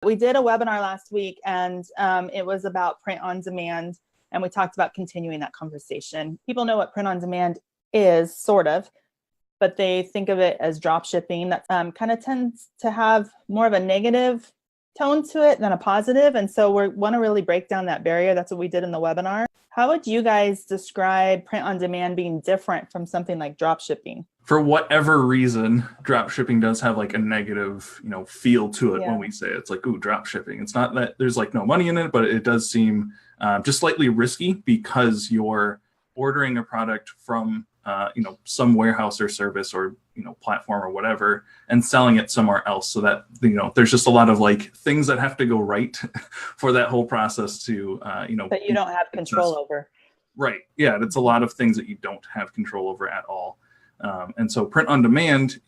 We did a webinar last week, and it was about print on demand, and we talked about continuing that conversation. People know what print on demand is, sort of, but they think of it as drop shipping. That kind of tends to have more of a negative tone to it than a positive. And so we want to really break down that barrier. That's what we did in the webinar. How would you guys describe print on demand being different from something like drop shipping? For whatever reason, drop shipping does have like a negative, feel to it when we say it. It's like, ooh, drop shipping. It's not that there's like no money in it, but it does seem just slightly risky because you're ordering a product from some warehouse or service or platform or whatever and selling it somewhere else. So that there's just a lot of like things that have to go right for that whole process to that you don't have control over. Right. Yeah, it's a lot of things that you don't have control over at all. And so print on demand,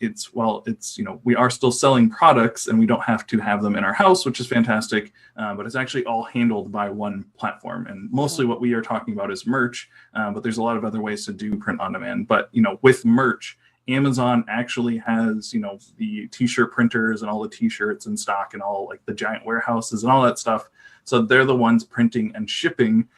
we are still selling products and we don't have to have them in our house, which is fantastic. But it's actually all handled by one platform. And mostly what we are talking about is merch. But there's a lot of other ways to do print on demand. But, with merch, Amazon actually has, the t-shirt printers and all the t-shirts in stock and all like the giant warehouses and all that stuff. So they're the ones printing and shipping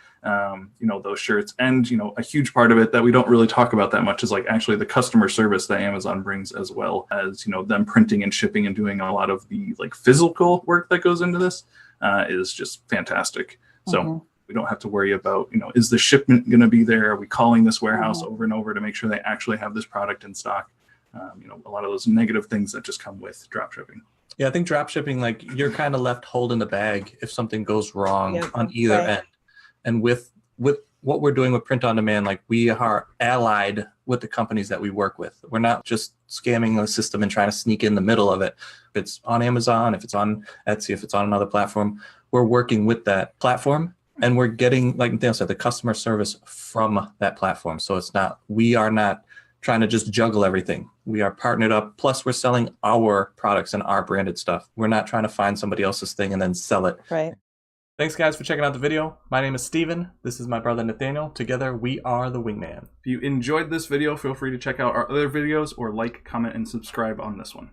those shirts. And, a huge part of it that we don't really talk about that much is like actually the customer service that Amazon brings, as well as, them printing and shipping and doing a lot of the like physical work that goes into this is just fantastic. So we don't have to worry about, is the shipment going to be there? Are we calling this warehouse over and over to make sure they actually have this product in stock? A lot of those negative things that just come with drop shipping. Yeah, I think drop shipping, like you're kind of left holding the bag if something goes wrong on either end. And with what we're doing with print on demand, like we are allied with the companies that we work with. We're not just scamming the system and trying to sneak in the middle of it. If it's on Amazon, if it's on Etsy, if it's on another platform, we're working with that platform and we're getting, like Nathaniel said, the customer service from that platform. So we are not trying to just juggle everything. We are partnered up. Plus we're selling our products and our branded stuff. We're not trying to find somebody else's thing and then sell it. Right. Thanks, guys, for checking out the video. My name is Steven. This is my brother, Nathaniel. Together, we are the Wingman. If you enjoyed this video, feel free to check out our other videos or like, comment, and subscribe on this one.